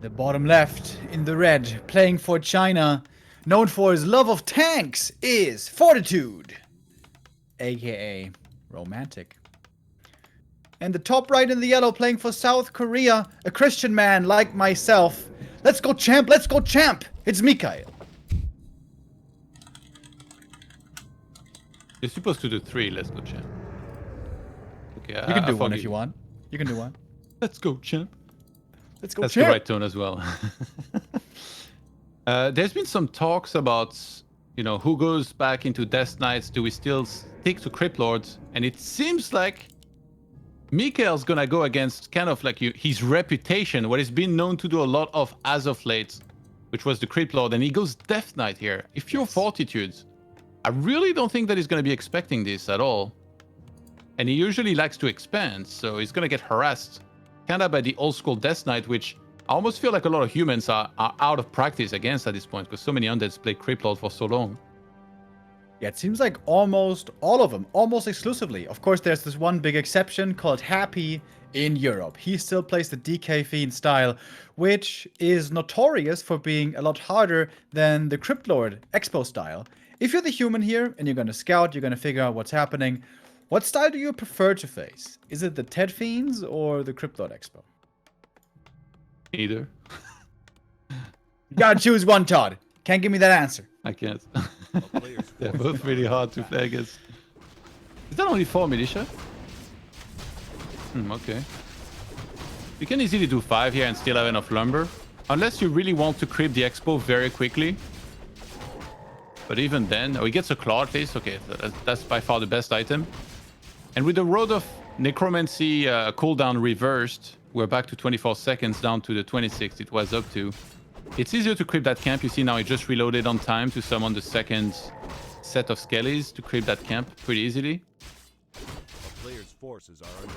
The bottom left, in the red, playing for China, known for his love of tanks, is Fortitude, aka Romantic. And the top right in the yellow, playing for South Korea, a Christian man like myself. Let's go champ, let's go champ! It's MichaeL. You're supposed to do 3, let's go champ. Okay, You can do one if you want. You can do one. Let's go champ. Let's go That's champ! the right tone as well. There's been some talks about, you know, who goes back into Death Knights. Do we still stick to Crypt Lords? And it seems like MichaeL's gonna go against kind of like his reputation, what he's been known to do a lot of as of late, which was the Crypt Lord, and he goes Death Knight here. If you're Fortitude, I really don't think that he's gonna be expecting this at all. And he usually likes to expand, so he's gonna get harassed kind of by the old school Death Knight, which I almost feel like a lot of humans are out of practice against at this point, because so many undeads play Crypt Lord for so long. Yeah, it seems like almost all of them, almost exclusively. Of course, there's this one big exception called Happy in Europe. He still plays the DK Fiend style, which is notorious for being a lot harder than the Crypt Lord Expo style. If you're the human here and you're going to scout, you're going to figure out what's happening, what style do you prefer to face? Is it the Ted Fiends or the Crypt Lord Expo? Either. You gotta choose one, Todd. Can't give me that answer. I can't. They're both really hard to play against. Is that only 4 militia? Okay. You can easily do 5 here and still have enough lumber. Unless you really want to creep the expo very quickly. But even then, he gets a claw at least. Okay, that's by far the best item. And with the Road of Necromancy cooldown reversed, we're back to 24 seconds down to the 26 it was up to. It's easier to creep that camp. You see now he just reloaded on time to summon the second set of skellies to creep that camp pretty easily.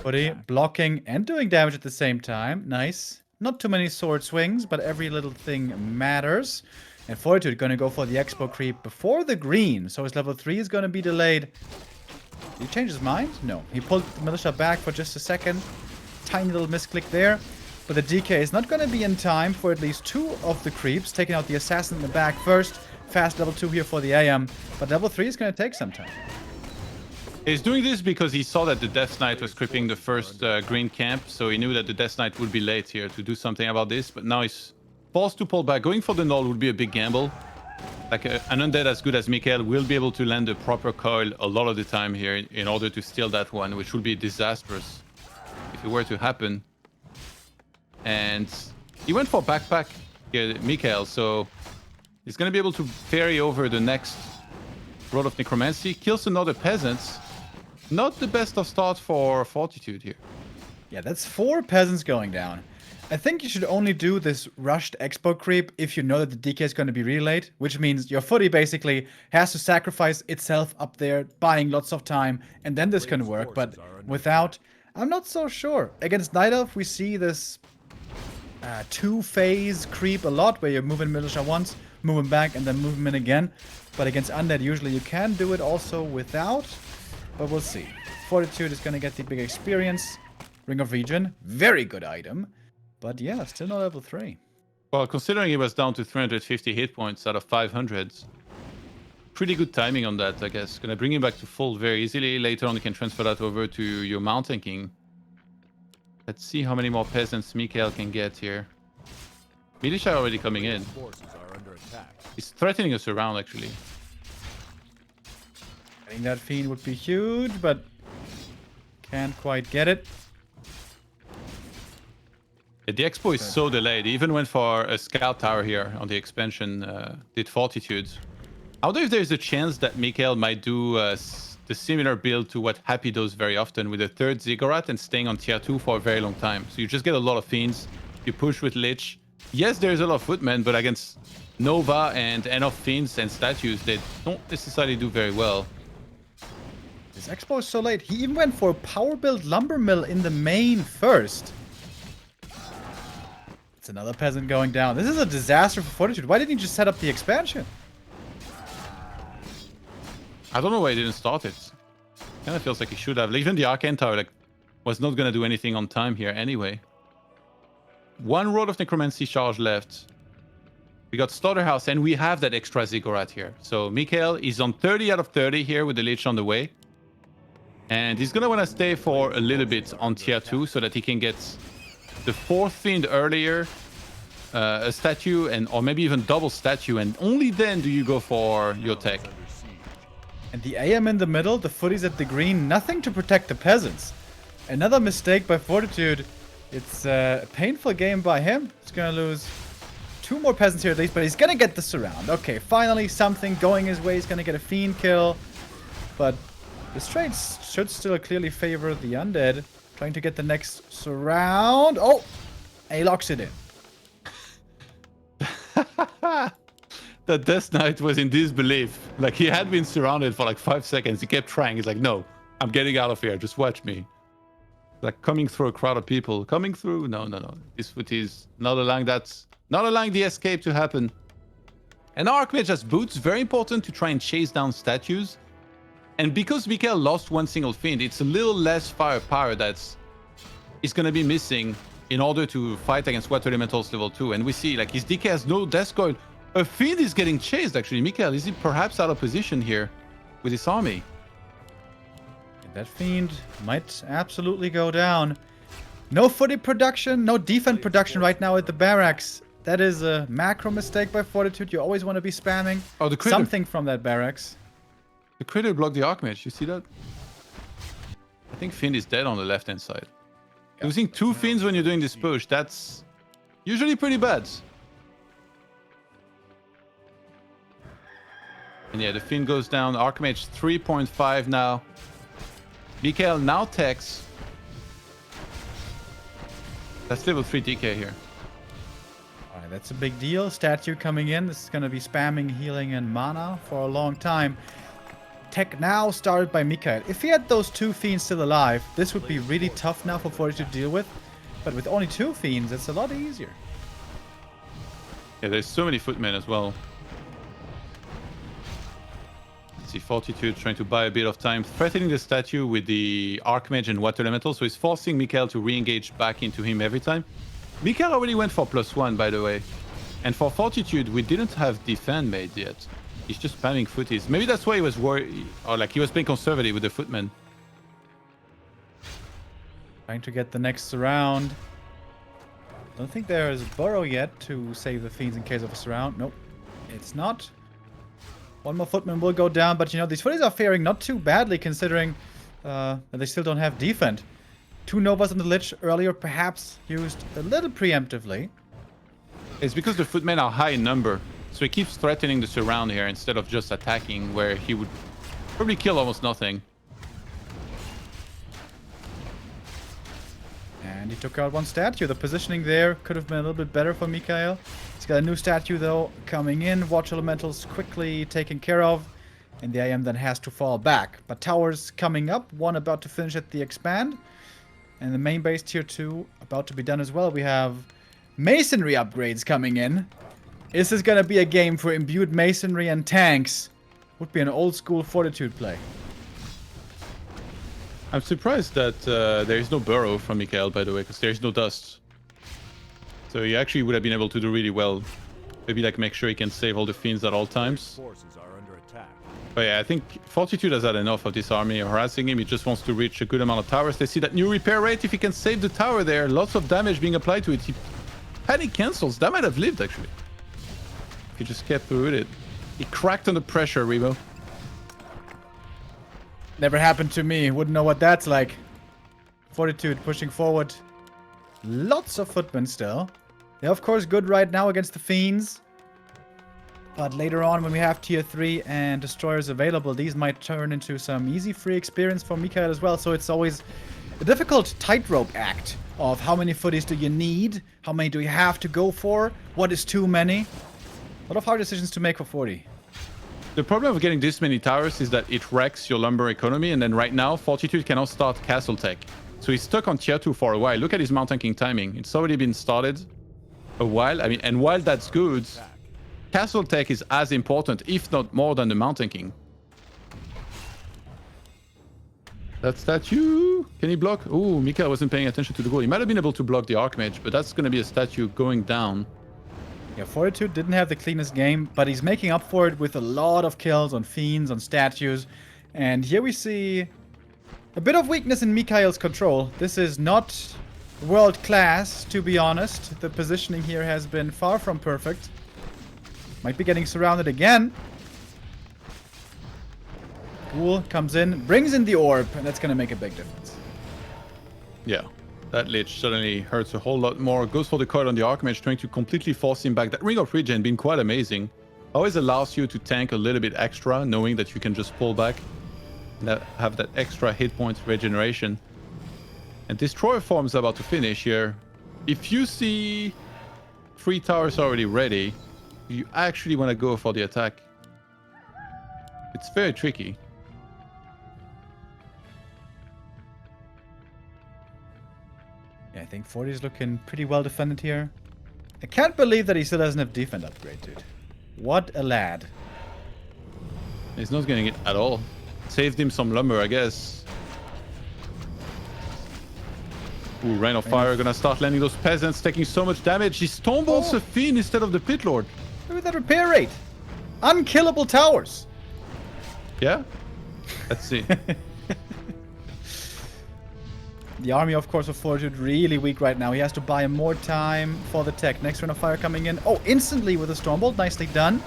Buddy blocking and doing damage at the same time. Nice. Not too many sword swings, but every little thing matters. And Fortitude gonna go for the expo creep before the green. So his level 3 is gonna be delayed. Did he change his mind? No. He pulled the militia back for just a second. Tiny little misclick there. But the DK is not going to be in time for at least 2 of the creeps. Taking out the assassin in the back first. Fast level 2 here for the AM. But level 3 is going to take some time. He's doing this because he saw that the Death Knight was creeping the first green camp. So he knew that the Death Knight would be late here to do something about this. But now he's forced to pull back. Going for the null would be a big gamble. Like an undead as good as MichaeL will be able to land a proper coil a lot of the time here in order to steal that one, which would be disastrous if it were to happen. And he went for backpack here, MichaeL, so he's going to be able to ferry over the next Road of Necromancy. Kills another peasant. Not the best of start for Fortitude here. Yeah, that's 4 peasants going down. I think you should only do this rushed expo creep if you know that the DK is going to be relayed, which means your footy basically has to sacrifice itself up there, buying lots of time, and then this can work. But without, I'm not so sure. Against Night Elf, we see this 2-phase creep a lot, where you're moving militia once, move him back, and then move him in again. But against Undead, usually you can do it also without, but we'll see. Fortitude is going to get the big experience. Ring of Regen, very good item. But yeah, still not level 3. Well, considering he was down to 350 hit points out of 500, pretty good timing on that, I guess. Gonna bring him back to full very easily. Later on, you can transfer that over to your Mountain King. Let's see how many more peasants MichaeL can get here. Militia already coming in. He's threatening us around, actually. Getting that Fiend would be huge, but can't quite get it. The expo is so delayed. He even went for a scout tower here on the expansion, did Fortitude. I wonder if there's a chance that MichaeL might do the similar build to what Happy does very often with a 3rd Ziggurat and staying on tier 2 for a very long time. So you just get a lot of fiends, you push with Lich. Yes, there's a lot of footmen, but against Nova and enough fiends and statues, they don't necessarily do very well. This expo is so late. He even went for a power build lumber mill in the main first. It's another peasant going down. This is a disaster for Fortitude. Why didn't he just set up the expansion? I don't know why he didn't start it. Kind of feels like he should have. Even the Arcane Tower was not going to do anything on time here anyway. 1 road of necromancy charge left. We got slaughterhouse, and we have that extra ziggurat here. So MichaeL is on 30 out of 30 here with the Lich on the way. And he's gonna want to stay for a little bit on tier 2 so that he can get the 4th fiend earlier, a statue, and or maybe even double statue, and only then do you go for your tech. And the AM in the middle, the footies at the green, nothing to protect the peasants. Another mistake by Fortitude. It's a painful game by him. He's gonna lose 2 more peasants here at least, but he's gonna get the surround. Okay, finally something going his way. He's gonna get a fiend kill, but this trade should still clearly favor the undead. Trying to get the next surround. Oh! And he locks it in. The Death Knight was in disbelief. Like, he had been surrounded for like 5 seconds. He kept trying. He's like, no, I'm getting out of here. Just watch me. Like, coming through a crowd of people. Coming through. No. This foot is not allowing that. Not allowing the escape to happen. And our Archmage has boots. Very important to try and chase down statues. And because MichaeL lost 1 single fiend, it's a little less firepower that's going to be missing in order to fight against Water Elementals level 2. And we see, like, his DK has no death coil. A fiend is getting chased, actually. MichaeL, is he perhaps out of position here with his army? That fiend might absolutely go down. No footy production, no defense production right now at the barracks. That is a macro mistake by Fortitude. You always want to be spamming something from that barracks. The critter blocked the Archmage. You see that? I think Fiend is dead on the left-hand side. Yeah. Losing 2 Fiends when you're doing this push, that's usually pretty bad. And yeah, the Fiend goes down. Archmage 3.5 now. MichaeL now techs. That's level 3 DK here. Alright, that's a big deal. Statue coming in. This is going to be spamming healing and mana for a long time. Tech now started by MichaeL. If he had those 2 fiends still alive, this would be really tough now for Fortitude to deal with. But with only 2 fiends, it's a lot easier. Yeah, there's so many footmen as well. See Fortitude trying to buy a bit of time, threatening the statue with the Archmage and Water Elemental, so he's forcing MichaeL to re-engage back into him every time. MichaeL already went for +1, by the way. And for Fortitude, we didn't have defend made yet. He's just spamming footies. Maybe that's why he was worried, or like he was being conservative with the footmen. Trying to get the next surround. Don't think there is a burrow yet to save the fiends in case of a surround. Nope, it's not. 1 more footman will go down, but you know, these footies are faring not too badly considering that they still don't have defend. 2 Novas on the Lich earlier, perhaps used a little preemptively. It's because the footmen are high in number. So he keeps threatening the surround here instead of just attacking, where he would probably kill almost nothing. And he took out 1 statue. The positioning there could have been a little bit better for MichaeL. He's got a new statue though coming in. Watch Elementals quickly taken care of. And the AM then has to fall back. But towers coming up. 1 about to finish at the expand. And the main base tier 2 about to be done as well. We have masonry upgrades coming in. Is this gonna be a game for imbued masonry and tanks? Would be an old school Fortitude play. I'm surprised that there is no burrow from MichaeL, by the way, because there is no dust. So he actually would have been able to do really well. Maybe like make sure he can save all the fiends at all times. But yeah, I think Fortitude has had enough of this army harassing him. He just wants to reach a good amount of towers. They see that new repair rate. If he can save the tower there, lots of damage being applied to it. He panic cancels. That might have lived actually. He just kept through it. He cracked under pressure, Remo. Never happened to me. Wouldn't know what that's like. Fortitude pushing forward. Lots of footmen still. They're of course good right now against the fiends. But later on when we have tier 3 and destroyers available, these might turn into some easy free experience for MichaeL as well. So it's always a difficult tightrope act of how many footies do you need? How many do you have to go for? What is too many? A lot of hard decisions to make for 40. The problem of getting this many towers is that it wrecks your lumber economy, and then right now, Fortitude cannot start Castle Tech. So he's stuck on tier 2 for a while. Look at his Mountain King timing. It's already been started a while. I mean, and while that's good, Castle Tech is as important, if not more, than the Mountain King. That statue. Can he block? Oh, MichaeL wasn't paying attention to the goal. He might have been able to block the Archmage, but that's going to be a statue going down. Yeah, Fortitude didn't have the cleanest game, but he's making up for it with a lot of kills on fiends, on statues. And here we see a bit of weakness in MichaeL's control. This is not world class, to be honest. The positioning here has been far from perfect. Might be getting surrounded again. Ghoul comes in, brings in the orb, and that's going to make a big difference. Yeah, that Lich suddenly hurts a whole lot more. Goes for the card on the Archmage, trying to completely force him back. That Ring of Regen been quite amazing. Always allows you to tank a little bit extra, knowing that you can just pull back and have that extra hit point regeneration. And Destroyer form's about to finish here. If you see 3 towers already ready, you actually want to go for the attack. It's very tricky. Yeah, I think 40 is looking pretty well defended here. I can't believe that he still doesn't have defend upgrade, dude. What a lad. He's not getting it at all. Saved him some lumber, I guess. Ooh, Rain of Fire gonna start landing those peasants, taking so much damage. He stumbles a Fiend instead of the Pit Lord. Look at that repair rate. Unkillable towers. Yeah? Let's see. The army, of course, of Fortitude really weak right now. He has to buy him more time for the tech. Next Rain of Fire coming in. Oh, instantly with a Stormbolt. Nicely done.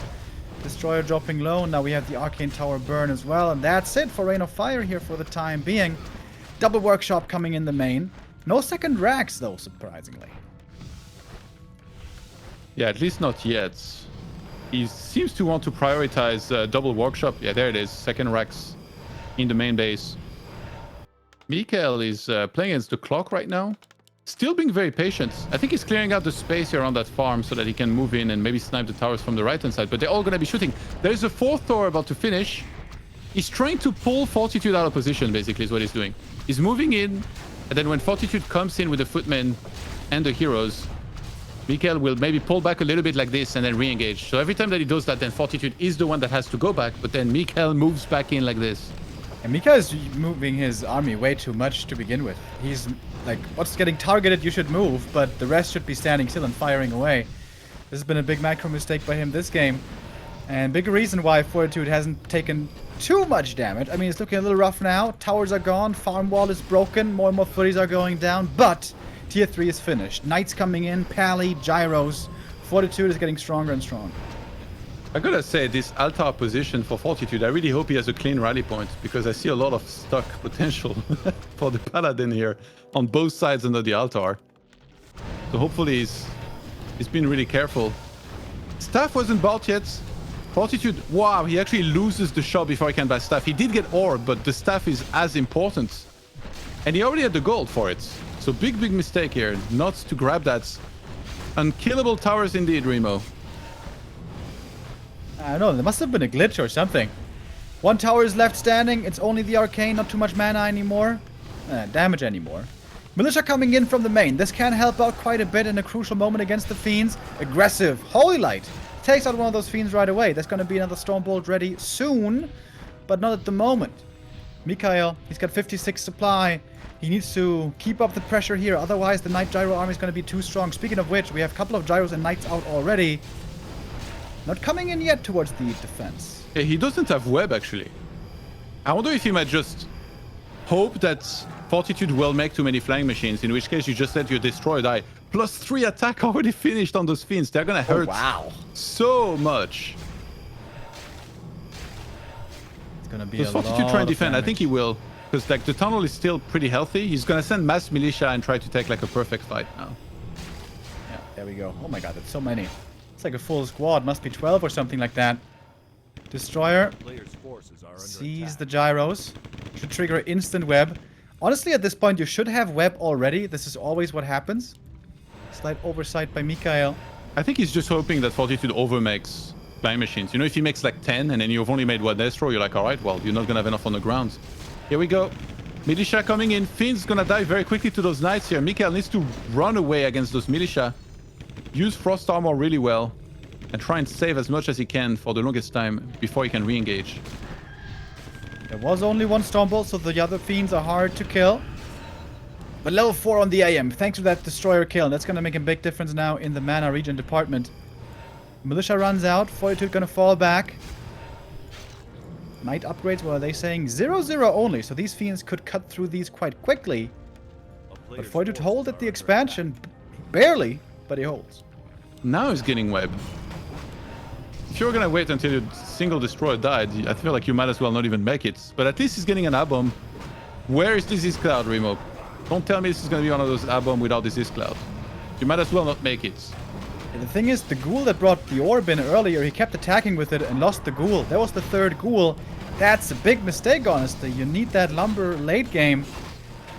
Destroyer dropping low. Now we have the Arcane Tower burn as well. And that's it for Rain of Fire here for the time being. Double Workshop coming in the main. No second racks, though, surprisingly. Yeah, at least not yet. He seems to want to prioritize double workshop. Yeah, there it is. Second racks in the main base. MichaeL is playing against the clock right now. Still being very patient. I think he's clearing out the space here on that farm so that he can move in and maybe snipe the towers from the right-hand side. But they're all going to be shooting. There's a 4th tower about to finish. He's trying to pull Fortitude out of position, basically, is what he's doing. He's moving in. And then when Fortitude comes in with the footmen and the heroes, MichaeL will maybe pull back a little bit like this and then re-engage. So every time that he does that, then Fortitude is the one that has to go back. But then MichaeL moves back in like this. And MichaeL is moving his army way too much to begin with. He's like, what's getting targeted, you should move. But the rest should be standing still and firing away. This has been a big macro mistake by him this game. And big reason why Fortitude hasn't taken too much damage. I mean, it's looking a little rough now. Towers are gone. Farm wall is broken. More and more footies are going down. But Tier 3 is finished. Knights coming in. Pally, Gyros. Fortitude is getting stronger and stronger. I gotta say, this altar position for Fortitude, I really hope he has a clean rally point, because I see a lot of stuck potential for the Paladin here on both sides under the altar. So hopefully he's been really careful. Staff wasn't bought yet. Fortitude, wow, he actually loses the shop before he can buy staff. He did get orb, but the staff is as important. And he already had the gold for it. So big mistake here, not to grab that. Unkillable towers indeed, Remo. I don't know, there must have been a glitch or something. 1 tower is left standing. It's only the arcane, not too much mana anymore. Damage anymore. Militia coming in from the main. This can help out quite a bit in a crucial moment against the Fiends. Aggressive. Holy Light. Takes out one of those Fiends right away. There's going to be another Stormbolt ready soon, but not at the moment. MichaeL, he's got 56 supply. He needs to keep up the pressure here. Otherwise, the Knight Gyro army is going to be too strong. Speaking of which, we have a couple of Gyros and Knights out already. Not coming in yet towards the defense. Yeah, he doesn't have web, actually. I wonder if he might just hope that Fortitude will make too many flying machines, in which case you just let your Destroyer die. +3 attack already finished on those Fiends. They're gonna hurt so much. It's gonna be Does Fortitude try and defend? I think he will. Because like the tunnel is still pretty healthy. He's gonna send mass militia and try to take like a perfect fight now. Yeah, there we go. Oh my god, that's so many. It's like a full squad. Must be 12 or something like that. Destroyer sees the gyros. Should trigger instant web. Honestly, at this point, you should have web already. This is always what happens. Slight oversight by MichaeL. I think he's just hoping that Fortitude overmakes flying machines. You know, if he makes like 10 and then you've only made one Destro, you're like, all right, well, you're not going to have enough on the ground. Here we go. Militia coming in. Fiend's going to die very quickly to those knights here. MichaeL needs to run away against those militia. Use Frost Armor really well. And try and save as much as he can for the longest time before he can re-engage. There was only one Stormbolt, so the other Fiends are hard to kill. But level 4 on the AM, thanks to that Destroyer kill. That's going to make a big difference now in the mana regen department. Militia runs out. Fortitude going to fall back. Knight upgrades, what are they saying? 0-0 only, so these Fiends could cut through these quite quickly. But Fortitude hold at the expansion. Barely, but he holds. Now he's getting web. If you're gonna wait until your single destroyer died, I feel like you might as well not even make it. But at least he's getting an A-bomb. Where is Disease Cloud, Remo? Don't tell me this is gonna be one of those A-bomb without Disease Cloud. You might as well not make it. And the thing is, the ghoul that brought the orb in earlier, he kept attacking with it and lost the ghoul. That was the third ghoul. That's a big mistake, honestly. You need that lumber late game.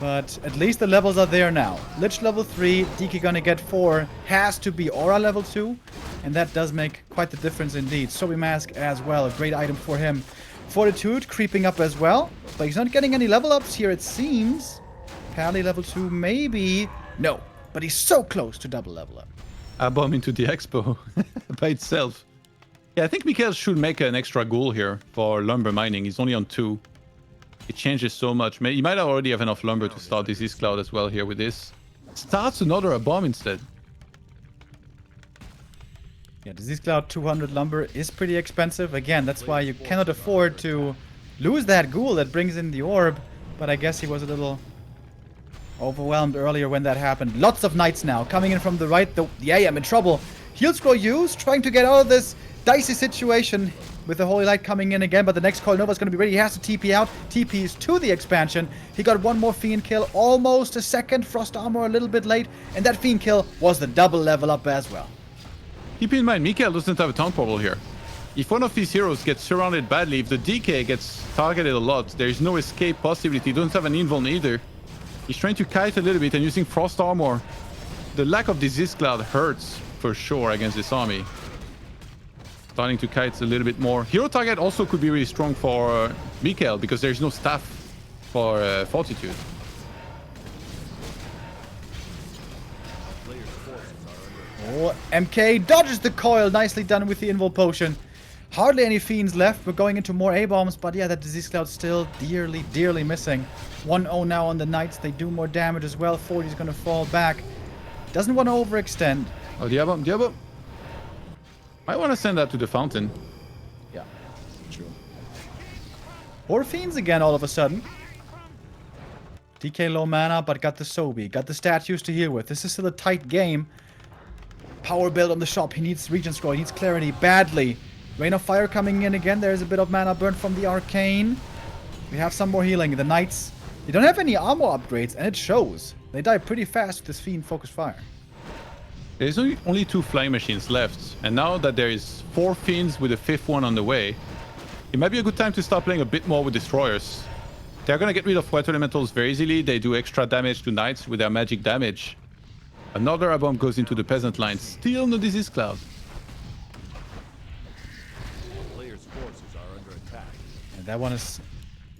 But at least the levels are there now. Lich level 3, DK gonna get 4. Has to be Aura level 2. And that does make quite the difference indeed. Sobi Mask as well, a great item for him. Fortitude creeping up as well. But he's not getting any level ups here, it seems. Pally level 2, maybe. No, but he's so close to double level up. A-bomb into the expo by itself. Yeah, I think MichaeL should make an extra ghoul here for lumber mining. He's only on 2. It changes so much. He might already have enough lumber to start Disease Cloud as well here with this. Starts another A-bomb instead. Yeah, Disease Cloud 200 lumber is pretty expensive. Again, that's why you cannot afford to lose that ghoul that brings in the orb. But I guess he was a little overwhelmed earlier when that happened. Lots of knights now coming in from the right. Yeah, I'm in trouble. Heal scroll used, trying to get out of this dicey situation with the Holy Light coming in again, but the next Coil Nova is going to be ready. He has to TP out. TPs to the expansion. He got one more Fiend kill, almost a second. Frost Armor a little bit late, and that Fiend kill was the double level up as well. Keep in mind, MichaeL doesn't have a taunt portal here. If one of his heroes gets surrounded badly, if the DK gets targeted a lot, there is no escape possibility. He doesn't have an invuln either. He's trying to kite a little bit and using Frost Armor. The lack of Disease Cloud hurts for sure against this army. Starting to kite a little bit more. Hero target also could be really strong for MichaeL because there's no staff for Fortitude. Oh, MK dodges the coil. Nicely done with the invul potion. Hardly any Fiends left. We're going into more A-bombs, but yeah, that Disease Cloud still dearly, dearly missing. 1-0 now on the Knights. They do more damage as well. 40's going to fall back. Doesn't want to overextend. Oh, Diablo, Diablo. Might want to send that to the fountain. Yeah, true. 4 Fiends again all of a sudden. DK low mana, but got the Sobi. Got the statues to heal with. This is still a tight game. Power build on the shop. He needs Regen Scroll. He needs Clarity badly. Rain of Fire coming in again. There's a bit of mana burn from the Arcane. We have some more healing. The Knights, they don't have any armor upgrades, and it shows. They die pretty fast with this Fiend Focused Fire. There's only 2 flying machines left, and now that there is 4 Fiends with a 5th one on the way, it might be a good time to start playing a bit more with Destroyers. They're gonna get rid of Water Elementals very easily. They do extra damage to Knights with their magic damage. Another A-bomb goes into the Peasant line. Still no Disease Cloud. And that one is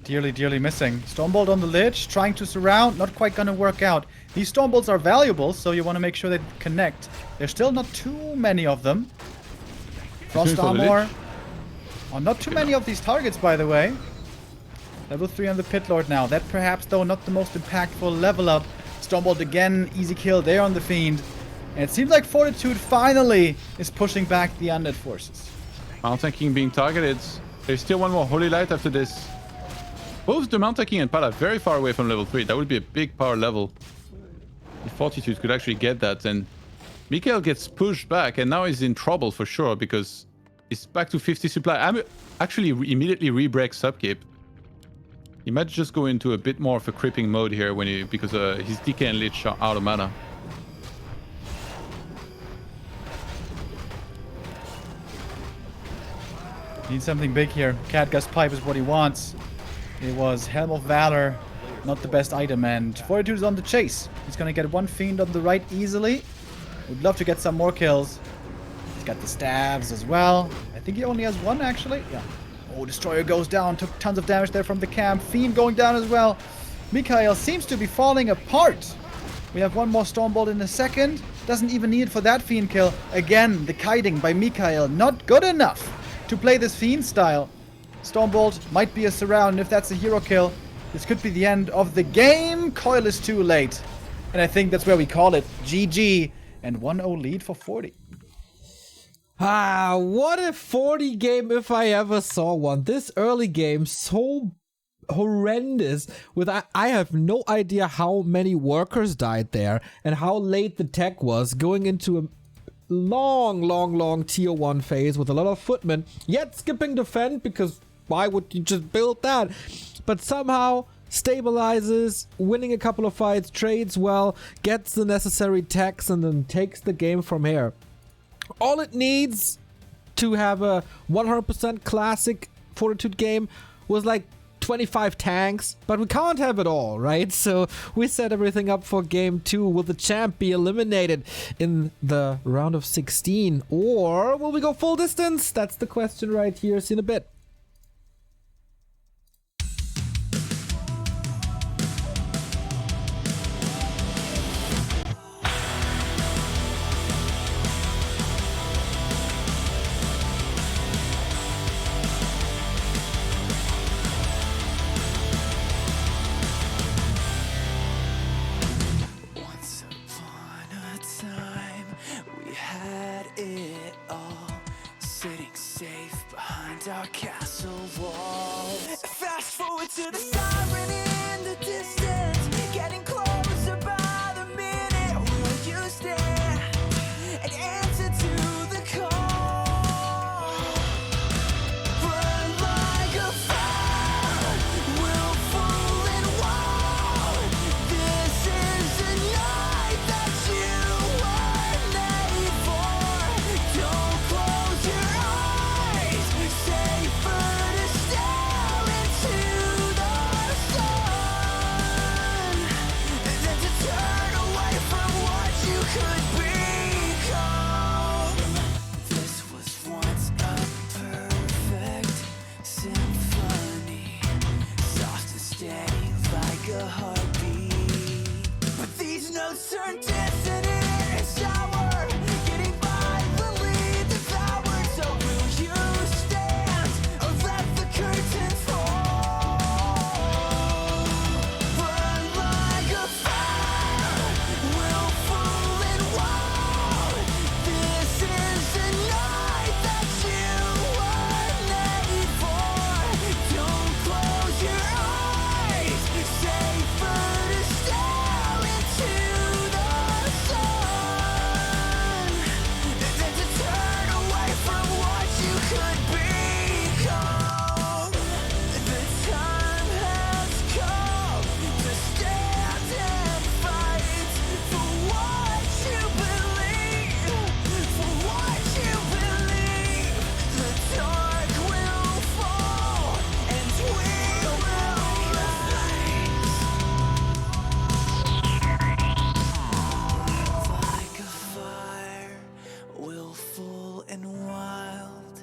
dearly, dearly missing. Stormbolt on the Lich, trying to surround, not quite gonna work out. These Stormbolts are valuable, so you want to make sure they connect. There's still not too many of them. Frost Armor. Oh, not too many of these targets, by the way. Level 3 on the Pit Lord now. That perhaps, though, not the most impactful level up. Stormbolt again, easy kill there on the Fiend. And it seems like Fortitude finally is pushing back the undead forces. Mountain King being targeted. There's still one more Holy Light after this. Both the Mountain King and Pala very far away from level 3. That would be a big power level. If Fortitude could actually get that, then MichaeL gets pushed back, and now he's in trouble for sure because he's back to 50 supply. I'm actually immediately re-break Subkeep. He might just go into a bit more of a creeping mode here when because his DK and Lich are out of mana. Needs something big here. Catgust Pipe is what he wants. It was Helm of Valor, not the best item, and Fortitude is on the chase. He's gonna get 1 Fiend on the right easily. Would love to get some more kills. He's got the stabs as well. I think he only has 1 actually. Yeah. Oh, Destroyer goes down. Took tons of damage there from the camp. Fiend going down as well. MichaeL seems to be falling apart. We have 1 more Stormbolt in a second. Doesn't even need it for that Fiend kill. Again, the kiting by MichaeL. Not good enough to play this Fiend style. Stormbolt might be a surround. If that's a hero kill, this could be the end of the game. Coil is too late. And I think that's where we call it. GG. And 1-0 lead for 40. Ah, what a 40 game if I ever saw one. This early game, so horrendous. I have no idea how many workers died there and how late the tech was going into a long tier 1 phase with a lot of footmen, yet skipping defend because why would you just build that? But somehow stabilizes, winning a couple of fights, trades well, gets the necessary techs, and then takes the game from here. All it needs to have a 100% classic Fortitude game was like 25 tanks, but we can't have it all, right? So we set everything up for game 2. Will the champ be eliminated in the round of 16, or will we go full distance? That's the question right here. See in a bit. Our castle wall. Fast forward to the siren in the distance, getting closer by the minute. Will you stand and answer to the call? Burn like a fire, willful and wild. This is the night that you were made for. Don't close your eyes. Safer to stare into the sun than to turn away from what you could become. This was once a perfect symphony, soft and steady like a heartbeat. But these notes turn dissonant and sour, getting violently devoured. So will you stand or let the curtain fall? Burn like a fire, willful and wild. This is the night that you were made for. Don't close your eyes. Safer to stare into the sun than to turn away from what you could become. The time has come to stand and fight for what you believe, for what you believe. The dark will fall and we will rise. Like a fire, willful and wild.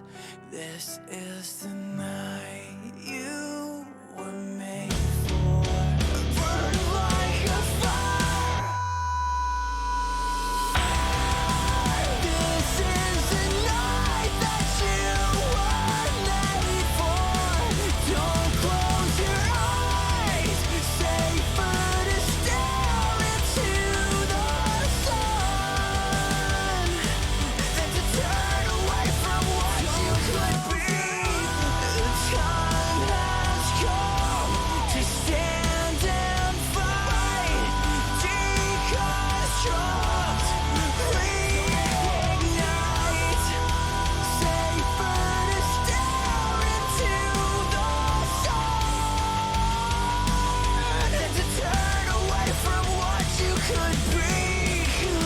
This is the night you were made for. Burn like a fire. This is the night that you were made for. Don't close your eyes. Safer to stare into the sun than to turn away from what you could be. The time has come to stand and fight. Deconstruct, reignite. Safer to stare into the sun than to turn away from what you could become.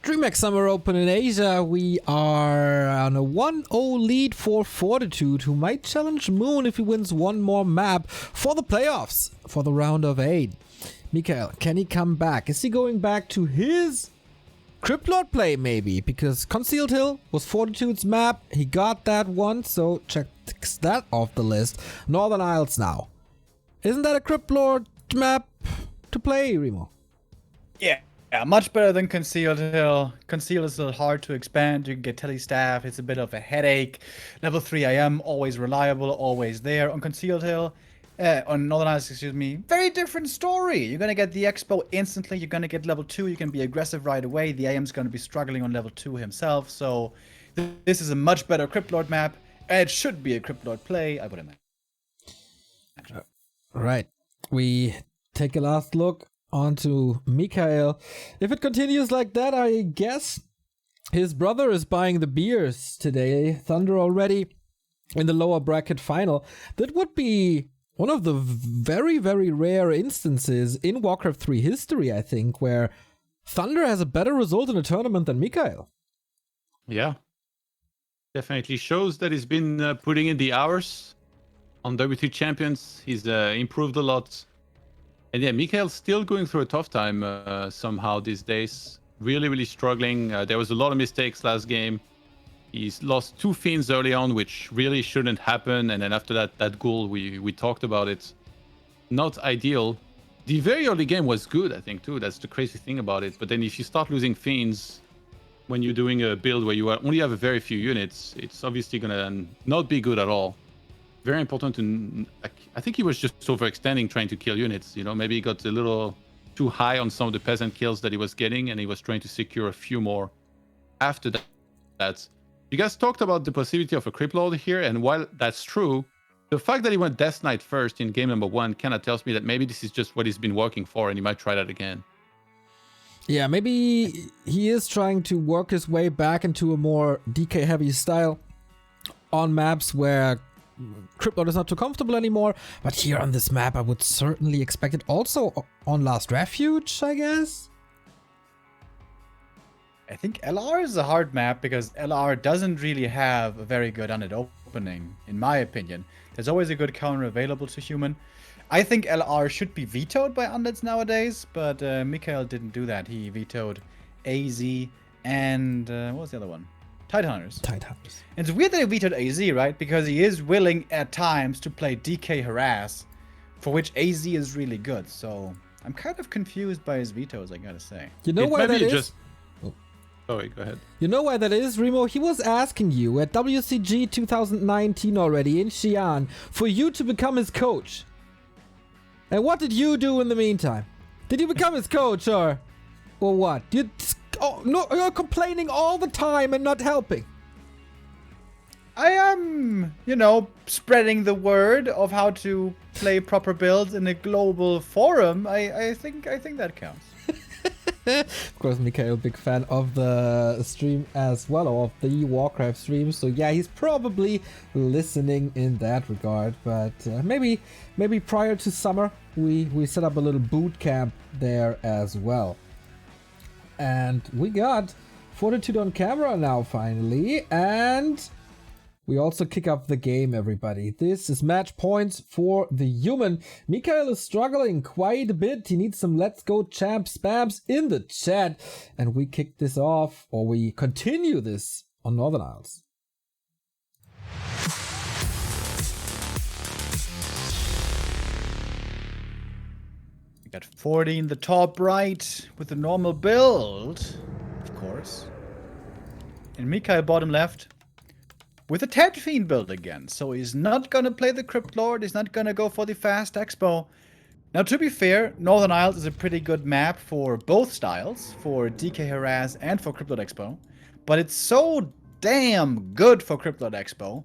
DreamHack Summer Open in Asia. We are on a 1-0 lead for Fortitude, who might challenge Moon if he wins one more map for the playoffs for the round of 8. MichaeL, can he come back? Is he going back to his Crypt Lord play maybe? Because Concealed Hill was Fortitude's map. He got that one, so check that off the list. Northern Isles now. Isn't that a Crypt Lord map to play, Remo? Yeah, Yeah, much better than Concealed Hill. Concealed is a little hard to expand. You can get Telestaff. It's a bit of a headache. Level 3 IM, always reliable, always there. On Concealed Hill, on Northern Isles, excuse me, very different story. You're going to get the Expo instantly. You're going to get level 2. You can be aggressive right away. The IM's going to be struggling on level 2 himself. So this is a much better Crypt Lord map. And it should be a Crypt Lord play, I would imagine. Right. We take a last look onto MichaeL. If it continues like that, I guess his brother is buying the beers today. Thunder already in the lower bracket final. That would be one of the very, very rare instances in Warcraft 3 history, I think, where Thunder has a better result in a tournament than MichaeL. Yeah. Definitely shows that he's been putting in the hours on W3 Champions. He's improved a lot. And yeah, MichaeL's still going through a tough time somehow these days. Really, really struggling. There was a lot of mistakes last game. He's lost 2 Fiends early on, which really shouldn't happen. And then after that goal, we talked about it. Not ideal. The very early game was good, I think, too. That's the crazy thing about it. But then if you start losing Fiends when you're doing a build where you only have a very few units, it's obviously going to not be good at all. Very important to... I think he was just overextending trying to kill units. You know, maybe he got a little too high on some of the peasant kills that he was getting, and he was trying to secure a few more after that. You guys talked about the possibility of a Crypt Lord here, and while that's true, the fact that he went Death Knight first in game number 1 kind of tells me that maybe this is just what he's been working for, and he might try that again. Yeah, maybe he is trying to work his way back into a more DK-heavy style on maps where Crypt Lord is not too comfortable anymore. But here on this map, I would certainly expect it. Also on Last Refuge, I guess? I think LR is a hard map because LR doesn't really have a very good undead opening, in my opinion. There's always a good counter available to human. I think LR should be vetoed by undeads nowadays, but MichaeL didn't do that. He vetoed AZ and what was the other one? Tidehunters. Tidehunters. And it's weird that he vetoed AZ, right? Because he is willing at times to play DK Harass, for which AZ is really good. So I'm kind of confused by his vetoes, I gotta say. You know why that is? Sorry, go ahead. You know why that is, Remo? He was asking you at WCG 2019 already in Xi'an for you to become his coach. And what did you do in the meantime? Did you become his coach or what? No, you're complaining all the time and not helping. I am, spreading the word of how to play proper builds in a global forum. I think that counts. Of course, MichaeL, big fan of the stream as well, or of the Warcraft stream. So yeah, he's probably listening in that regard. But maybe prior to summer, we set up a little boot camp there as well. And we got Fortitude on camera now finally, and we also kick off the game, everybody. This is match points for the human. MichaeL is struggling quite a bit. He needs some let's go champ spams in the chat. And we kick this off, or we continue this on Northern Isles. We got 40 in the top right with the normal build, of course. And MichaeL bottom left with a Ted Fiend build again. So he's not going to play the Crypt Lord. He's not going to go for the fast Expo. Now, to be fair, Northern Isles is a pretty good map for both styles, for DK Harass and for Crypt Lord Expo. But it's so damn good for Crypt Lord Expo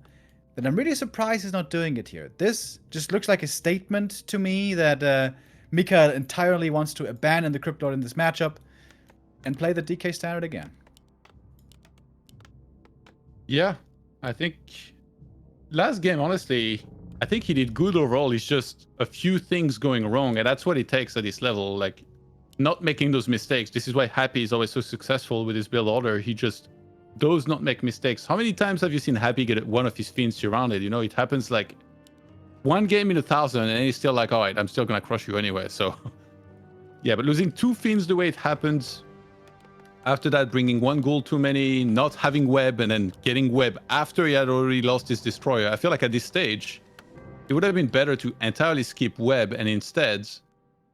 that I'm really surprised he's not doing it here. This just looks like a statement to me that MichaeL entirely wants to abandon the Crypt Lord in this matchup and play the DK standard again. Yeah. I think last game, honestly, I think he did good overall. It's just a few things going wrong, and that's what it takes at this level. Like, not making those mistakes. This is why Happy is always so successful with his build order. He just does not make mistakes. How many times have you seen Happy get one of his Fiends surrounded? You know, it happens like one game in 1,000, and he's still like, all right, I'm still gonna crush you anyway. So, yeah, but losing 2 Fiends the way it happened. After that, bringing 1 gold too many, not having web, and then getting web after he had already lost his destroyer. I feel like at this stage, it would have been better to entirely skip web and instead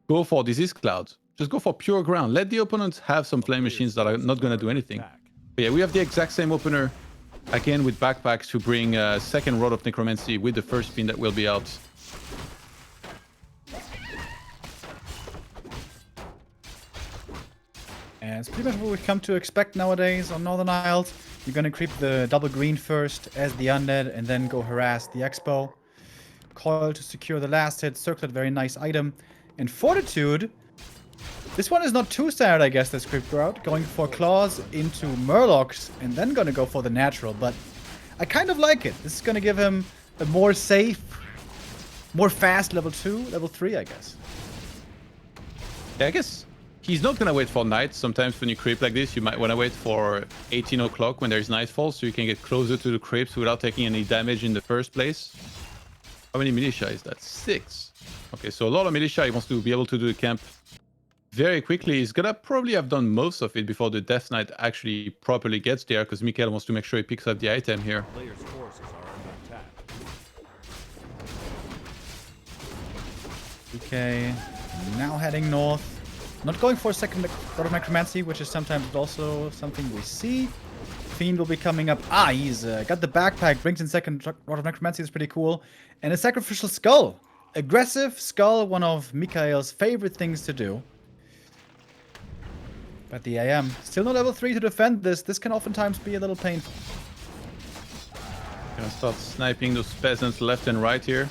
go for Disease Cloud. Just go for pure ground. Let the opponents have some flame machines that are not going to do anything. But yeah, we have the exact same opener. Again, with backpacks to bring a second Rod of Necromancy with the first spin that will be out. And it's pretty much what we've come to expect nowadays on Northern Isles. You're gonna creep the double green first as the undead, and then go harass the expo. Coil to secure the last hit, circlet, very nice item. And Fortitude, this one is not too standard, I guess, this creep route. Going for claws into Murlocs, and then gonna go for the natural, but I kind of like it. This is gonna give him a more safe, more fast level 2, level 3, I guess. Yeah, I guess he's not going to wait for night. Sometimes when you creep like this, you might want to wait for 18 o'clock when there's nightfall so you can get closer to the creeps without taking any damage in the first place. How many militia is that? 6. Okay, so a lot of militia. He wants to be able to do the camp very quickly. He's going to probably have done most of it before the Death Knight actually properly gets there because MichaeL wants to make sure he picks up the item here. Players' forces are under attack. Okay, now heading north. Not going for a second Rod of Necromancy, which is sometimes also something we see. Fiend will be coming up. Ah, he's got the backpack, brings in second Rod of Necromancy, is pretty cool. And a Sacrificial Skull. Aggressive Skull, one of MichaeL's favorite things to do. But the AM, still not level 3 to defend this. This can oftentimes be a little painful. Gonna start sniping those peasants left and right here.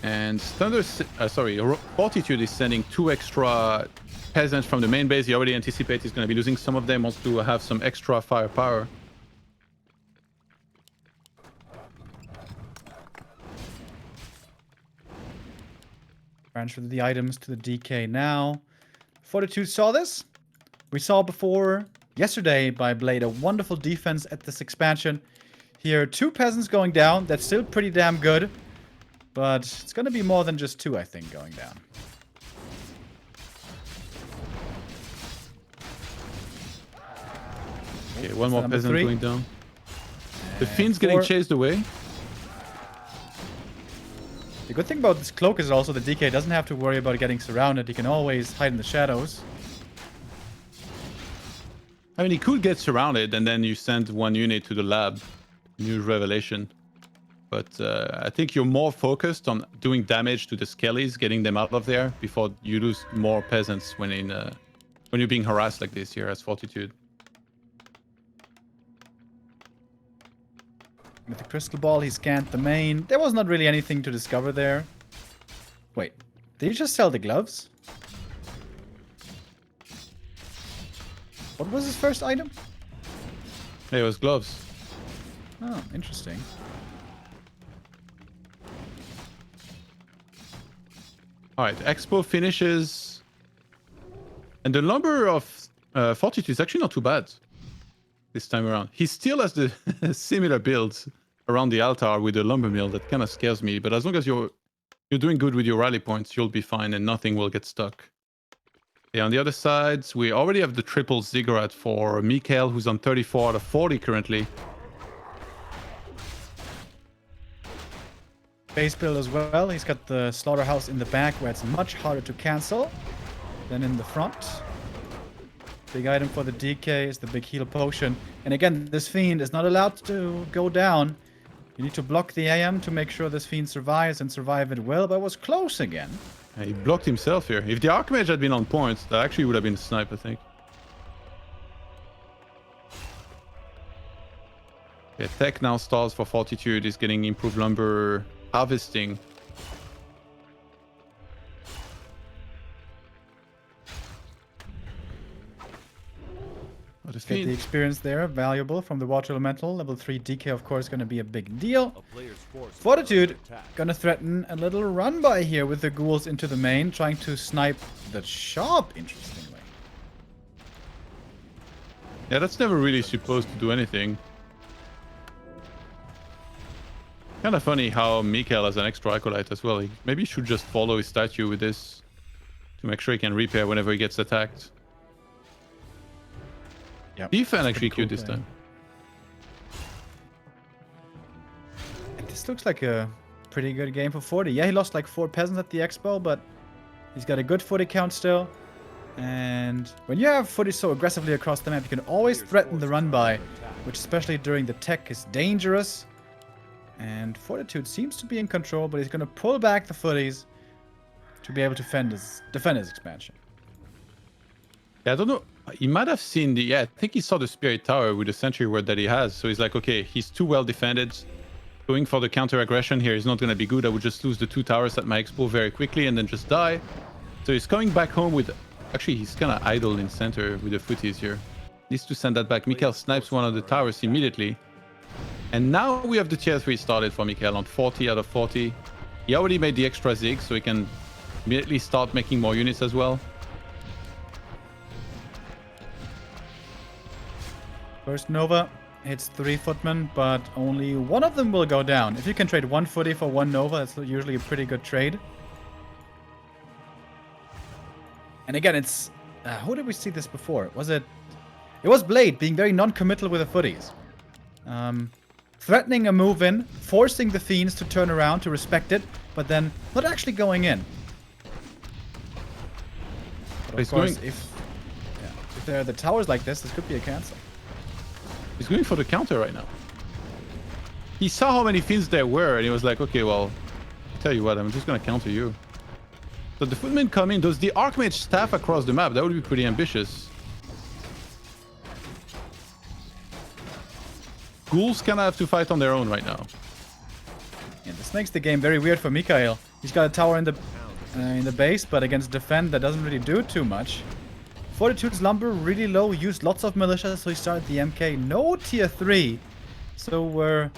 And Fortitude is sending 2 extra peasants from the main base. He already anticipates he's going to be losing some of them. Wants to have some extra firepower. Transfer the items to the DK now. Fortitude saw this. We saw before, yesterday by Blade, a wonderful defense at this expansion. Here, 2 peasants going down. That's still pretty damn good. But it's going to be more than just 2, I think, going down. Okay, one more Number peasant 3. going down. The And Fiend's getting 4. chased away. The good thing about this cloak is also the DK doesn't have to worry about getting surrounded. He can always hide in the shadows. I mean, he could get surrounded and then you send 1 unit to the lab. New revelation. But I think you're more focused on doing damage to the skellies, getting them out of there before you lose more peasants when you're being harassed like this here as Fortitude. With the crystal ball, he scanned the main. There was not really anything to discover there. Wait, did he just sell the gloves? What was his first item? Hey, it was gloves. Oh, interesting. Alright, Expo finishes. And the number of Fortitude is actually not too bad this time around. He still has the similar builds around the altar with the lumber mill. That kind of scares me. But as long as you're doing good with your rally points, you'll be fine and nothing will get stuck. Yeah, on the other side, we already have the triple ziggurat for MichaeL, who's on 34 out of 40 currently. Base build as well. He's got the slaughterhouse in the back where it's much harder to cancel than in the front. Big item for the DK is the big heal potion. And again, this Fiend is not allowed to go down. You need to block the AM to make sure this Fiend survives and survive it well, but was close again. He blocked himself here. If the Archmage had been on point, that actually would have been a snipe, I think. Okay, tech now stalls for Fortitude. Is getting improved lumber harvesting. What a Get the Fiend. experience there, valuable from the Water Elemental. Level 3 DK, of course, going to be a big deal. A player's forces are Fortitude under attack. gonna threaten a little run by here with the ghouls into the main, trying to snipe the shop, interestingly. Yeah, that's never really supposed to do anything. Kind of funny how MichaeL has an extra acolyte as well. He maybe should just follow his statue with this to make sure he can repair whenever he gets attacked. Yep. Defense actually Pretty cool cute this play. time. And this looks like a pretty good game for 40. Yeah, he lost like 4 peasants at the expo, but He's got a good footy count still. And when you have footy so aggressively across the map, you can always threaten the run by, which especially during the tech is dangerous. And Fortitude seems to be in control, but he's going to pull back the footies to be able to defend his expansion. Yeah, I don't know. He might have seen the... Yeah, I think he saw the Spirit Tower with the Sentry Ward that he has. So he's like, okay, he's too well defended. Going for the counter-aggression here is not going to be good. I would just lose the 2 towers at my expo very quickly and then just die. So he's coming back home with... Actually, he's kind of idle in center with the footies here. Needs to send that back. MichaeL snipes one of the towers immediately. And now we have the tier 3 started for MichaeL on 40 out of 40. He already made the extra zig, so he can immediately start making more units as well. First Nova hits 3 footmen, but only one of them will go down. If you can trade 1 footy for 1 Nova, that's usually a pretty good trade. And again, it's... who did we see this before? Was it... It was Blade being very non-committal with the footies. Threatening a move in, forcing the Fiends to turn around to respect it, but then not actually going in. But of course, if there are the towers like this could be a cancel. He's going for the counter right now. He saw how many Fiends there were, and he was like, okay, well, tell you what, I'm just going to counter you. So the footmen come in. Does the Archmage staff across the map? That would be pretty ambitious. Ghouls kind of have to fight on their own right now. Yeah, this makes the game very weird for MichaeL. He's got a tower in the base, but against defend, that doesn't really do too much. Fortitude's lumber really low, used lots of militia, so he started the MK. No tier 3. So we're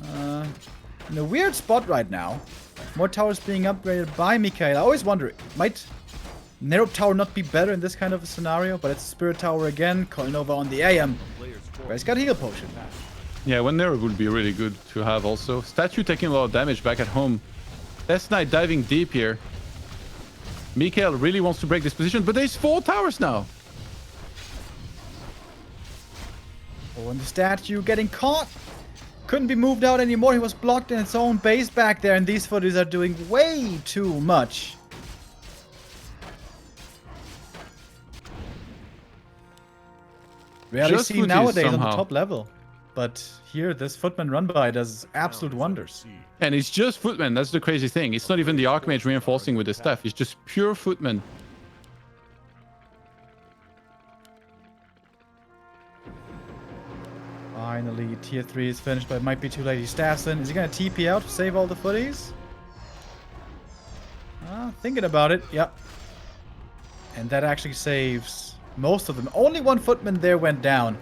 in a weird spot right now. More towers being upgraded by MichaeL. I always wonder, might Narrow Tower not be better in this kind of a scenario? But it's Spirit Tower again. Nova on the AM. But he's got heal potion now. Yeah, one Narrow would be really good to have also. Statue taking a lot of damage back at home. Death Knight diving deep here. MichaeL really wants to break this position, but there's 4 towers now. Oh, and the statue getting caught. Couldn't be moved out anymore. He was blocked in its own base back there, and these footies are doing way too much. Rarely Just seen footies nowadays on somehow. the top level. But here, this footman run by does absolute wonders. And it's just footmen. That's the crazy thing. It's not even the Archmage reinforcing with the staff. It's just pure footmen. Finally, tier 3 is finished, but it might be too late. He staffs in. Is he going to TP out to save all the footies? Thinking about it, yep. And that actually saves most of them. Only 1 footman there went down.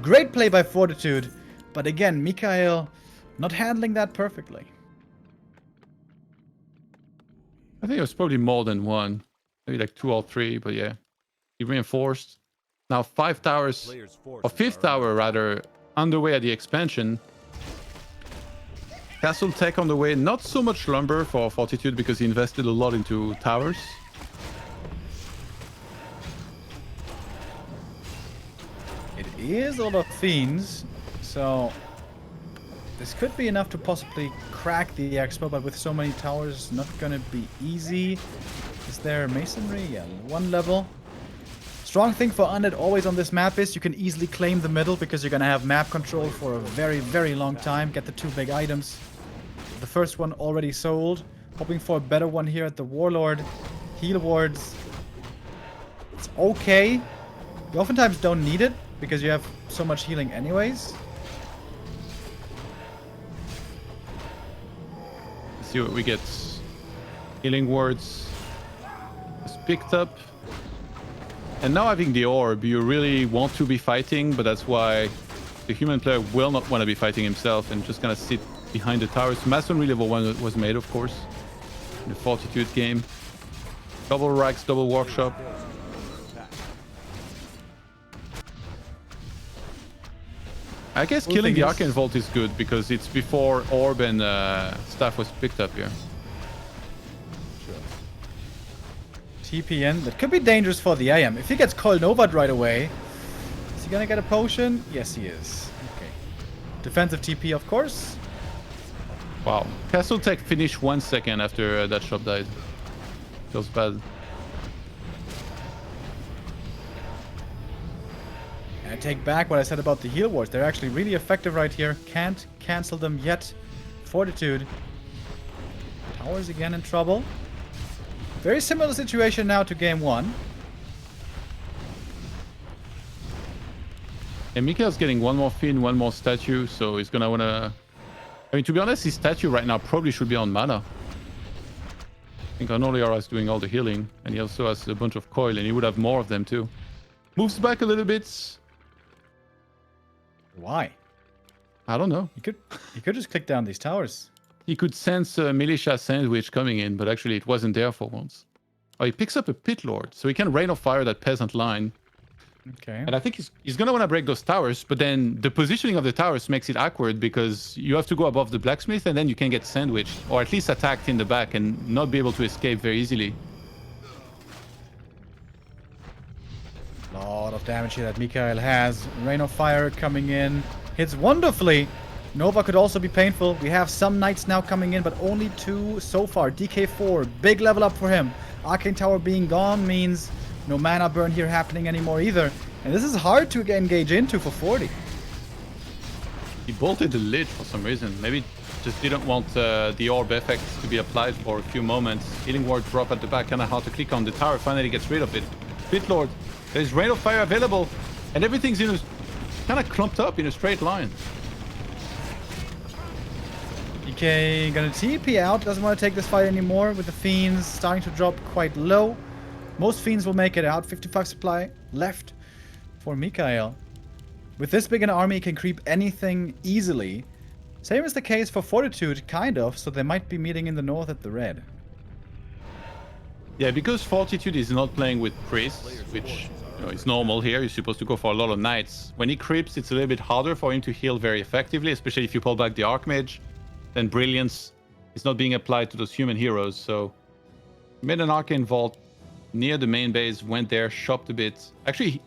Great play by Fortitude. But again, MichaeL not handling that perfectly. I think it was probably more than 1. Maybe like 2 or 3, but yeah. He reinforced. Now 5 towers, or 5th tower rather, underway at the expansion. Castle tech on the way. Not so much lumber for Fortitude because he invested a lot into towers. It is a lot of Fiends, so this could be enough to possibly crack the expo, but with so many towers, not gonna be easy. Is there masonry? Yeah, 1 level. Strong thing for Undead always on this map is you can easily claim the middle because you're gonna have map control for a very, very long time. Get the 2 big items. The first one already sold. Hoping for a better one here at the Warlord. Heal wards. It's okay. You oftentimes don't need it because you have so much healing anyways. Let's see what we get. Healing wards is picked up. And now having the orb, you really want to be fighting, but that's why the human player will not want to be fighting himself and just gonna sit behind the towers. Masonry level 1 was made, of course, in the Fortitude game. Double racks, double workshop. I guess killing the Arcane Vault is good because it's before orb and staff was picked up here. TPN. That could be dangerous for the AM. If he gets Nova right away, is he gonna get a potion? Yes, he is. Okay. Defensive TP, of course. Wow. Castle Tech finished 1 second after that shop died. Feels bad. And I take back what I said about the heal wards. They're actually really effective right here. Can't cancel them yet. Fortitude. Towers again in trouble. Very similar situation now to game 1. And MichaeL's getting one more fin, one more statue, so he's gonna wanna... I mean, to be honest, his statue right now probably should be on mana. I think Anoliara is doing all the healing, and he also has a bunch of coil, and he would have more of them too. Moves back a little bit. Why? I don't know. You could just click down these towers. He could sense a militia sandwich coming in, but actually it wasn't there for once. Oh, he picks up a pit lord, so he can rain of fire that peasant line. Okay. And I think he's going to want to break those towers, but then the positioning of the towers makes it awkward because you have to go above the blacksmith and then you can get sandwiched, or at least attacked in the back and not be able to escape very easily. Lot of damage here that MichaeL has. Rain of Fire coming in. Hits wonderfully. Nova could also be painful. We have some knights now coming in, but only 2 so far. DK4, big level up for him. Arcane Tower being gone means no mana burn here happening anymore either. And this is hard to engage into for 40. He bolted the lid for some reason. Maybe just didn't want the orb effect to be applied for a few moments. Healing ward drop at the back, kind of hard to click on. The tower finally gets rid of it. Pit Lord, there's Rain of Fire available, and everything's in a kind of clumped up in a straight line. DK gonna TP out, doesn't want to take this fight anymore with the Fiends starting to drop quite low. Most Fiends will make it out, 55 supply left for MichaeL. With this big an army, he can creep anything easily. Same is the case for Fortitude, kind of, so they might be meeting in the north at the red. Yeah, because Fortitude is not playing with priests, which is normal here. You're supposed to go for a lot of knights. When he creeps, it's a little bit harder for him to heal very effectively, especially if you pull back the Archmage. Then Brilliance is not being applied to those human heroes, so made an Arcane Vault near the main base, went there, shopped a bit. Actually,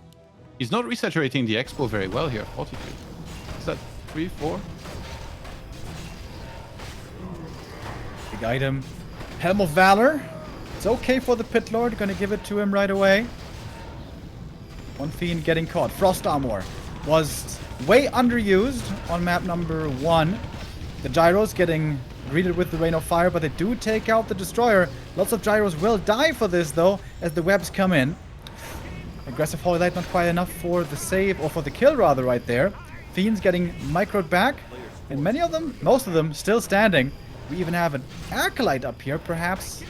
he's not resaturating the Expo very well here, Fortitude. Is that 3, 4? Big item. Helm of Valor. It's okay for the Pit Lord, gonna give it to him right away. One Fiend getting caught. Frost Armor was way underused on map number 1. The Gyros getting greeted with the Rain of Fire, but they do take out the Destroyer. Lots of Gyros will die for this, though, as the webs come in. Aggressive Holy Light not quite enough for the save, or for the kill, rather, right there. Fiends getting microed back, and many of them, most of them, still standing. We even have an Acolyte up here. Perhaps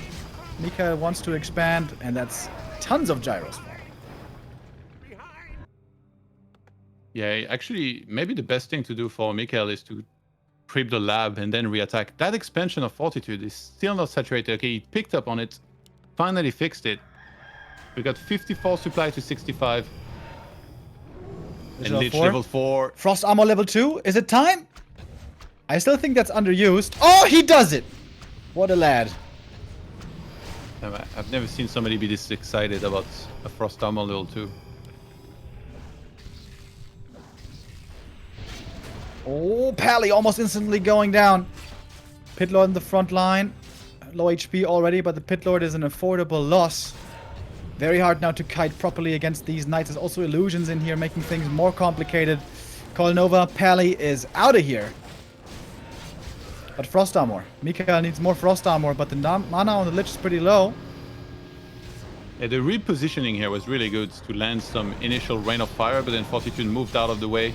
MichaeL wants to expand, and that's tons of Gyros. Yeah, actually, maybe the best thing to do for MichaeL is to creep the lab and then re-attack. That expansion of Fortitude is still not saturated. Okay, he picked up on it, finally fixed it. We got 54 supply to 65. And Lich level 4. Frost Armor level 2. Is it time? I still think that's underused. Oh, he does it! What a lad. I've never seen somebody be this excited about a Frost Armor level 2. Oh, Pally almost instantly going down. Pit Lord in the front line. Low HP already, but the Pit Lord is an affordable loss. Very hard now to kite properly against these knights. There's also illusions in here, making things more complicated. Call Nova. Pally is out of here. But Frost Armor. MichaeL needs more Frost Armor, but the mana on the Lich is pretty low. Yeah, the repositioning here was really good to land some initial Rain of Fire, but then Fortitude moved out of the way.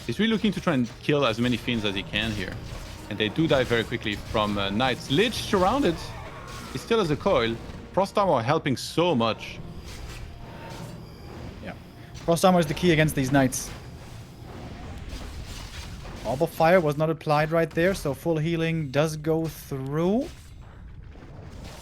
He's really looking to try and kill as many Fiends as he can here. And they do die very quickly from Knights. Lich surrounded. He still has a coil. Frost Armor helping so much. Yeah. Frost Armor is the key against these Knights. Orb of Fire was not applied right there, so full healing does go through.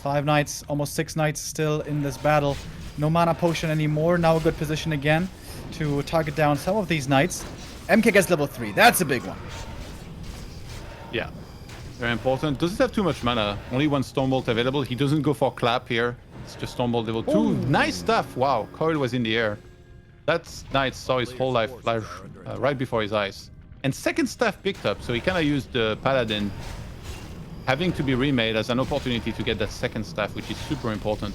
5 Knights, almost 6 Knights still in this battle. No mana potion anymore. Now a good position again to target down some of these Knights. MK gets level 3. That's a big one. Yeah, very important. Doesn't have too much mana. Only 1 Stormbolt available. He doesn't go for Clap here. It's just Stormbolt level 2. Ooh. Nice stuff. Wow, Coil was in the air. That Knight saw his whole life flash right before his eyes. And second staff picked up, so he kind of used the Paladin having to be remade as an opportunity to get that second staff, which is super important.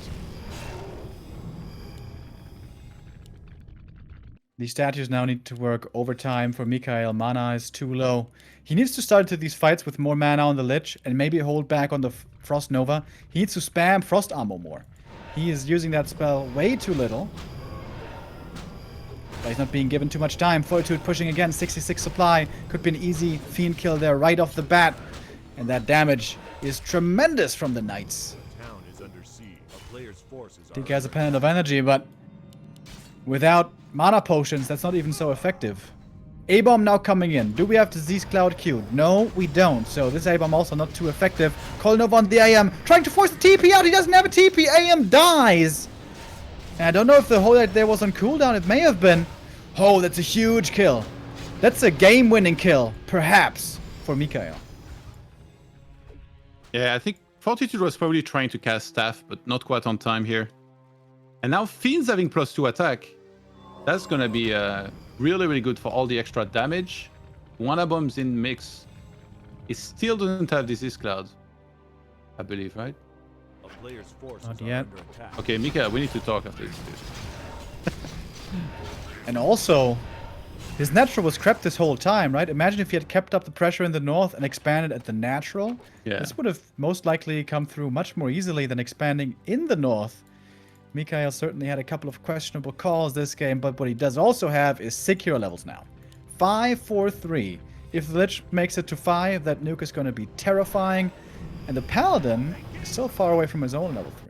These statues now need to work overtime for MichaeL. Mana is too low. He needs to start into these fights with more mana on the Lich and maybe hold back on the Frost Nova. He needs to spam Frost Ammo more. He is using that spell way too little. But he's not being given too much time. Fortitude pushing again, 66 supply. Could be an easy Fiend kill there right off the bat. And that damage is tremendous from the Knights. The town is under siege. A player's forces I think are he has a Pendant of Energy, but without mana potions, that's not even so effective. A-Bomb now coming in. Do we have Disease Cloud queued? No, we don't. So this A-Bomb also not too effective. Kolnov on the AM, trying to force the TP out. He doesn't have a TP. AM dies. And I don't know if the whole right there was on cooldown. It may have been. Oh, that's a huge kill. That's a game-winning kill, perhaps, for MichaeL. Yeah, I think Fortitude was probably trying to cast Staff, but not quite on time here. And now Fiend's having +2 attack. That's gonna be really, really good for all the extra damage. One of them's in mix. It still doesn't have Disease Cloud, I believe, right? a player's forces Not are yet. under attack. Okay, MichaeL, we need to talk after this, dude. And also, his natural was crept this whole time, right? Imagine if he had kept up the pressure in the north and expanded at the natural. Yeah. This would have most likely come through much more easily than expanding in the north. MichaeL certainly had a couple of questionable calls this game, but what he does also have is sick hero levels now. 5, 4, 3. If the Lich makes it to 5, that nuke is going to be terrifying. And the Paladin is so far away from his own level 3.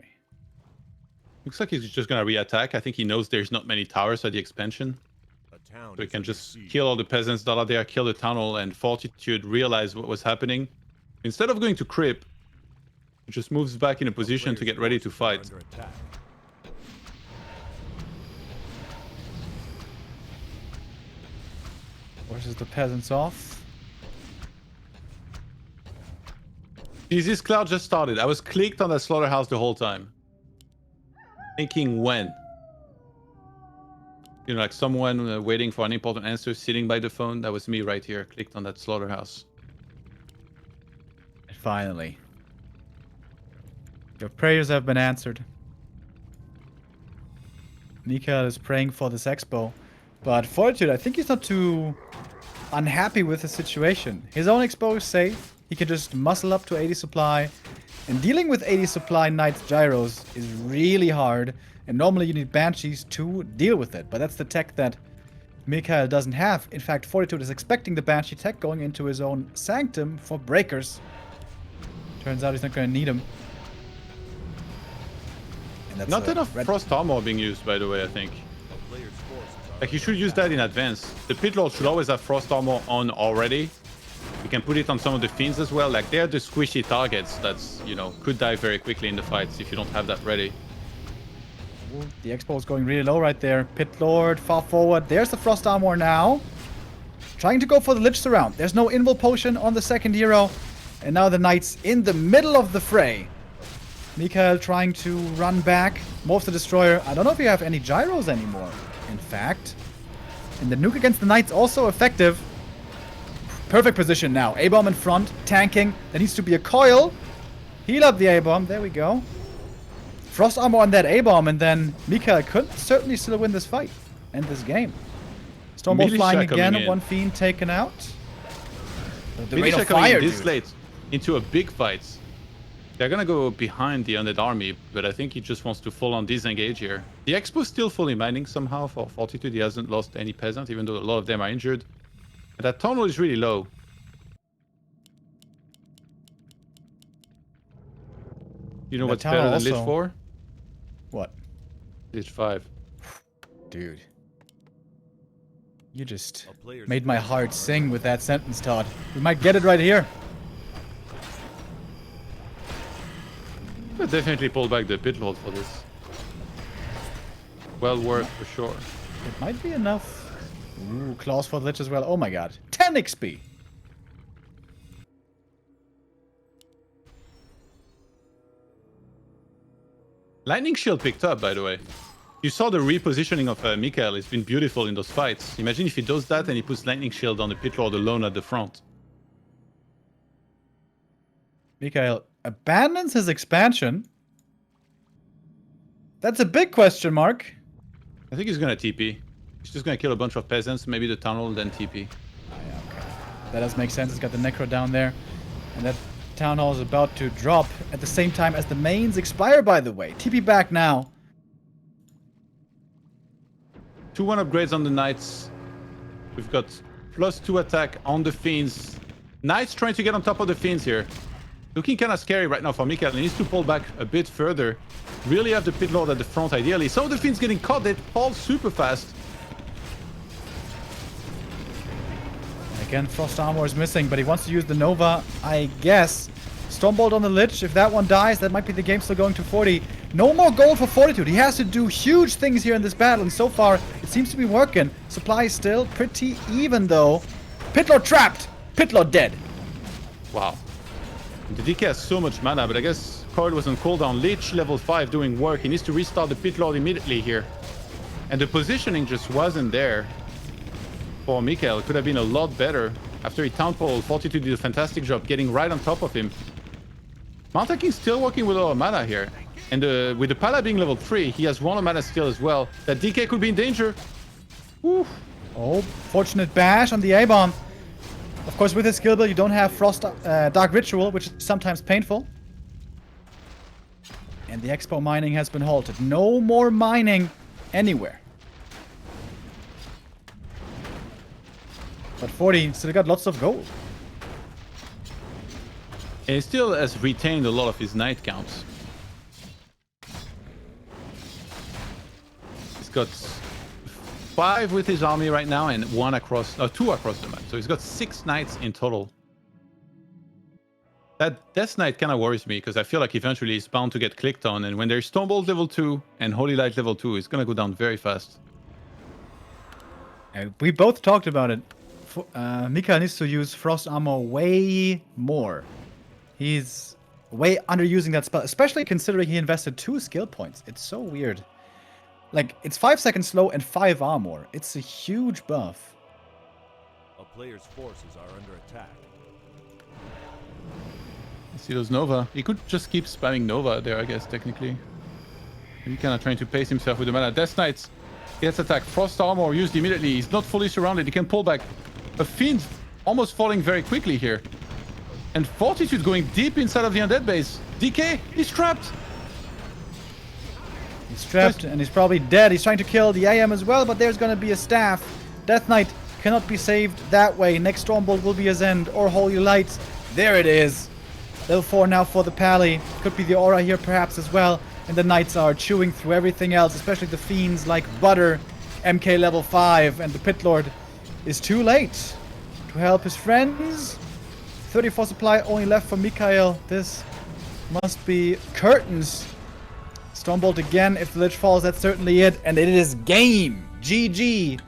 Looks like he's just gonna re-attack. I think he knows there's not many towers at the expansion. A town So he is can under just siege. kill all the peasants that are there, kill the tunnel, and Fortitude realized what was happening. Instead of going to creep, he just moves back in a position to Player's get ready to forces are fight. under attack. Forces the peasants off. Disease Cloud just started. I was clicked on that slaughterhouse the whole time. Thinking when? You know, like someone waiting for an important answer, sitting by the phone. That was me right here, clicked on that slaughterhouse. And finally, your prayers have been answered. MichaeL is praying for this expo, but Fortitude, I think he's not too unhappy with the situation. His own expo is safe. He can just muscle up to 80 supply. And dealing with 80 supply Knights Gyros is really hard. And normally you need Banshees to deal with it. But that's the tech that MichaeL doesn't have. In fact, Fortitude is expecting the Banshee tech going into his own Sanctum for breakers. Turns out he's not going to need him. And that's Not a enough red- Frost Armor being used, by the way, I think. A player's forces are Like, you should under use attack. that in advance. The Pit Lord should always have Frost Armor on already. You can put it on some of the Fiends as well. Like, they're the squishy targets that's, you know, could die very quickly in the fights if you don't have that ready. Ooh, the Expo is going really low right there. Pit Lord, far forward. There's the Frost Armor now. Trying to go for the Lich Surround. There's no Invul Potion on the second hero. And now the Knights in the middle of the fray. MichaeL trying to run back. Morph the Destroyer. I don't know if you have any Gyros anymore, in fact. And the nuke against the Knights also effective. Perfect position now. A-Bomb in front, tanking. There needs to be a coil. Heal up the A-Bomb. There we go. Frost Armor on that A-Bomb, and then MichaeL could certainly still win this fight and this game. Stormbolt Militia flying coming again. in. One Fiend taken out. The Rain Militia of coming Fire, in this dude. late into a big fight. They're gonna go behind the undead army, but I think he just wants to full on disengage here. The Expo's still fully mining somehow for Fortitude. He hasn't lost any peasant, even though a lot of them are injured. And that tunnel is really low. You know That what's tunnel better than Lich also- 4? What? Lich 5. Dude. You just A player's made my forces heart are sing with that sentence, Todd. We might get it right here. But definitely pull back the Pit Lord for this. Well worth for sure. It might be enough. Ooh, claws for the Lich as well. Oh my god. 10 XP. Lightning Shield picked up, by the way. You saw the repositioning of MichaeL. It's been beautiful in those fights. Imagine if he does that and he puts Lightning Shield on the Pit Lord alone at the front. MichaeL abandons his expansion. That's a big question mark. I think he's gonna TP. He's just gonna kill a bunch of peasants, maybe the tunnel, then TP. That does make sense. He's got the Necro down there. And that Town Hall is about to drop at the same time as the mains expire, by the way. TP back now. 2-1 upgrades on the Knights. We've got +2 attack on the Fiends. Knights trying to get on top of the Fiends here. Looking kind of scary right now for MichaeL. He needs to pull back a bit further. Really have the Pit Lord at the front ideally. Some of the Fiends getting caught. They fall super fast. Again, Frost Armor is missing, but he wants to use the Nova, I guess. Stormbolt on the Lich. If that one dies, that might be the game still going to 40. No more gold for Fortitude. He has to do huge things here in this battle, and so far, it seems to be working. Supply is still pretty even, though. Pitlord trapped! Pitlord dead. Wow. The DK has so much mana, but I guess Coil was on cooldown. Lich level 5 doing work. He needs to restart the Pit Lord immediately here. And the positioning just wasn't there for MichaeL. It could have been a lot better. After he Townpole, Fortitude did a fantastic job getting right on top of him. Mount King's still working with a lot of mana here. And with the Pala being level 3, he has 1 of mana still as well. That DK could be in danger. Woo. Oh, fortunate bash on the A-bomb. Of course, with his skill build, you don't have Frost Dark Ritual, which is sometimes painful. And the Expo mining has been halted. No more mining anywhere. But 40 still got lots of gold. And he still has retained a lot of his Knight counts. He's got 5 with his army right now and 2 across the map. So he's got 6 Knights in total. That Death Knight kind of worries me because I feel like eventually he's bound to get clicked on. And when there's Stormbolt level 2 and Holy Light level 2, it's going to go down very fast. We both talked about it. MichaeL needs to use Frost Armor way more. He's way underusing that spell, especially considering he invested 2 skill points. It's so weird. Like, it's 5 seconds slow and 5 armor. It's a huge buff. A player's forces are under attack. You see those Nova. He could just keep spamming Nova there, I guess, technically. Maybe kind of trying to pace himself with the mana. Death Knights gets attacked. Frost Armor used immediately. He's not fully surrounded. He can pull back. A Fiend almost falling very quickly here. And Fortitude going deep inside of the Undead base. DK, he's trapped. He's trapped and he's probably dead. He's trying to kill the AM as well, but there's going to be a staff. Death Knight cannot be saved that way. Next Stormbolt will be his end, or Holy Light. There it is. Level 4 now for the Pally. Could be the Aura here perhaps as well. And the Knights are chewing through everything else, especially the Fiends like butter. MK level 5, and the Pit Lord is too late to help his friends. 34 supply only left for MichaeL. This must be curtains. Stormbolt again. If the Lich falls, that's certainly it. And it is game. GG.